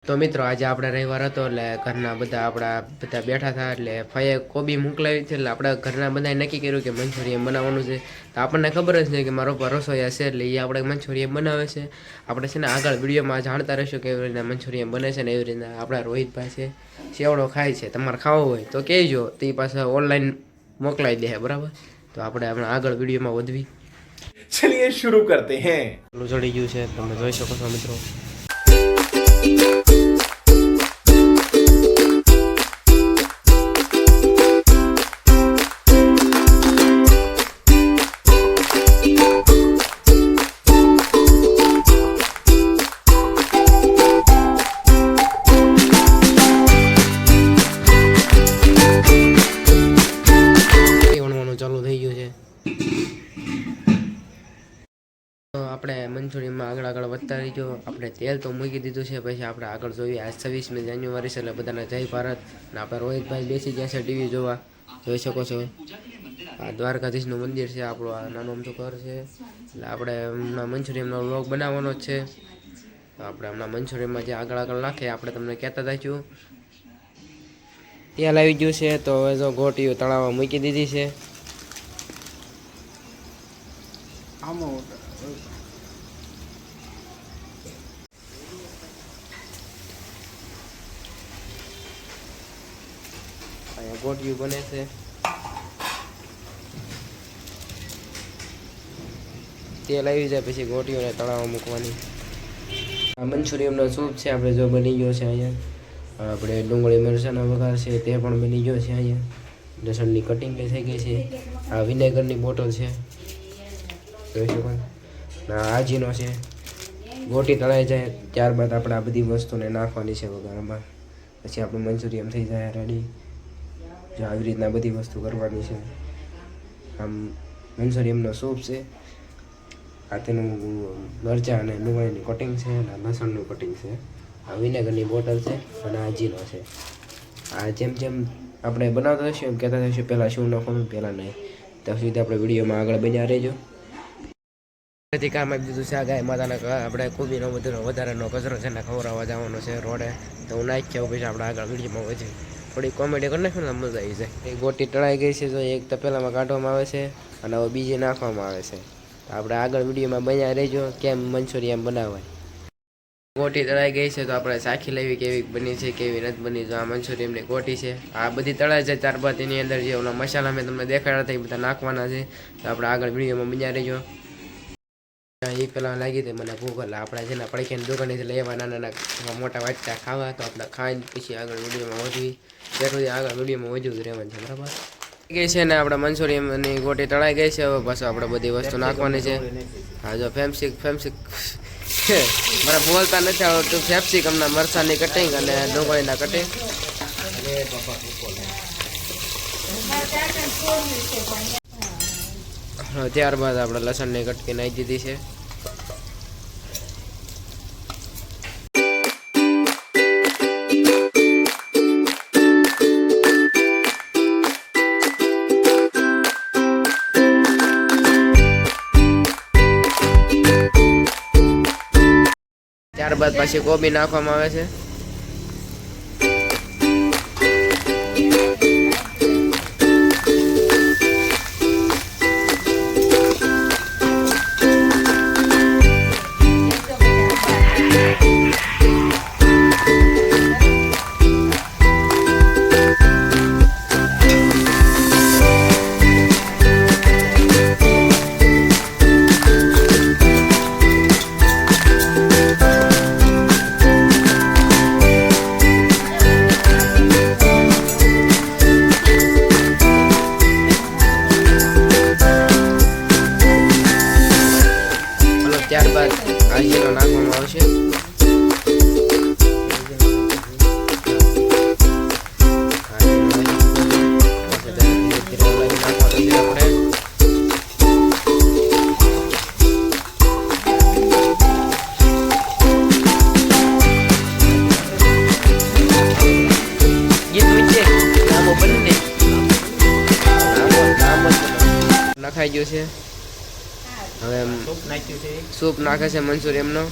તો મિત્રો આજે આપણે રવિવાર હતો એટલે ઘરના બધા બેઠા હતા એટલે ફઈએ કોબી મોકલાવી છે એટલે આપણે ઘરના બધાએ નક્કી કર્યું કે મંચુરિયન બનાવવાનું છે. તો આપણને ખબર જ નહીં કે મારો પર રસોઈયા છે એટલે એ આપણે મંચુરિયન બનાવે છે. આપણે છે ને આગળ વિડીયોમાં જાણતા રહીશું કે એવી રીતના મંચુરિયન બને છે ને એવી રીતના આપણા રોહિતભાઈ છે સેવડો ખાય છે. તમારે ખાવો હોય તો કહેજો, તો એ પાસે ઓનલાઈન મોકલાવી દે બરાબર. તો આપણે આપણા આગળ વિડીયોમાં વધવી. ચલિए शुरू करते हैं. ચડી ગયું છે તમે જોઈ શકો છો મિત્રો. ચાલુ થઈ ગયું છે. આપણે મંચુરિયનમાં આગળ વધતા રહીજો. આપણે તેલ તો મૂકી દીધું છે, પછી આપણે આગળ જોઈએ. આજ 26મી જાન્યુઆરી છે એટલે બધાને જય ભારત. અને આપણે રોહિતભાઈ બેસી ગયા છે ટીવી જોવા, જોઈ શકો છો. આ દ્વારકાધીશનું મંદિર છે, આપણું આ નાનું અમથું ઘર છે. એટલે આપણે હમણાં મંચુરિયનનો વ્લોગ બનાવવાનો જ છે. તો આપણે હમણાં મંચુરિયનમાં જે આગળ નાખીએ આપણે તમને કહેતા થઈશું. તેલ આવી ગયું છે તો હવે જો ગોટીઓ તળાવમાં મૂકી દીધી છે. અહીંયા ગોટીયું બને છે. તેલ આવી જાય પછી ગોટીઓને તળાવમાં મૂકવાની. આ મંચુરિયનનો સૂપ છે આપણે જો બની ગયો છે. અહીંયા આપણે ડુંગળી મરચાંનો વઘાર છે તે પણ બની ગયો છે. અહીંયા લસણની કટિંગ થઈ ગઈ છે. આ વિનેગરની બોટલ છે, જોઈ શકો. આજીનો છે. ગોટી તળાઈ જાય ત્યારબાદ આપણે આ બધી વસ્તુને નાખવાની છે વઘારમાં. પછી આપણું મંચુરિયન થઈ જાય રેડી. જો આવી રીતના બધી વસ્તુ કરવાની છે. આમ મંચુરિયનનો સૂપ છે. આ તેનું મરચાં અને ડુંગળીની કટિંગ છે અને લસણનું કટિંગ છે. આ વિનેગરની બોટલ છે અને આ જીનો છે. આ જેમ જેમ આપણે બનાવતા હશું એમ કહેતા થઈશું પહેલાં શું નાખવાનું પહેલાં નહીં. ત્યાં સુધી આપણે વિડીયોમાં આગળ બન્યા રહેજો. કામ આપી દીધું છે આ ગાય માતાના. આપણે કોબીનો વધારાનો કચરો છે ને ખવડાવવા જવાનો છે રોડે. તો હું નાખી આવું પછી આપણે આગળ વિડીયોમાં વધીએ. થોડી કોમેડી કરી નાખીને મજા આવી જાય. એક ગોટી તળાઈ ગઈ છે, તો એક તો પહેલાંમાં કાઢવામાં આવે છે અને હવે બીજી નાખવામાં આવે છે. તો આપણે આગળ વિડીયોમાં બન્યા રહેજો કેમ મંચુરિયન બનાવાય. ગોટી તળાઈ ગઈ છે તો આપણે ચાખી લેવી કેવી બની છે કેવી નથી બની. જો આ મંચુરિયનની ગોટી છે, આ બધી તળાઈ જાય ત્યારબાદ એની અંદર જે ઓલા મસાલા મેં તમને દેખાડ્યા હતા એ બધા નાખવાના છે. તો આપણે આગળ વિડીયોમાં બન્યા રહેજો. એ પેલા લાગી હતી મને ભૂખ, એટલે આપણે છે ને પડીકાની દુકાનેથી લેવા નાના મોટા વાટકા ખાવા. તો આપણે ખાઈને પછી આગળ વિડીયોમાં વધવી. ત્યાં સુધી આગળ વિડીયોમાં વધુ જ રહેવાનું છે બરાબર. ગઈ છે ને આપણે મંચુરિયનની ગોટી તળાઈ ગઈ છે. હવે પાછું આપણે બધી વસ્તુ નાખવાની છે. હા જો ફેમસિક મારે બોલતા નથી આવડતું. ફેપ્સિકમના મરચાંની કટિંગ અને ડુંગળીના કટિંગ. ત્યારબાદ આપણે લસણની કટકી નાખી દીધી છે. ત્યારબાદ પછી કોબી નાખવામાં આવે છે. ત્યારબાદ આજીનો નાખવામાં આવશે. નખાઈ ગયું છે. હવે સૂપ નાખે છે મંચુરિયનનો.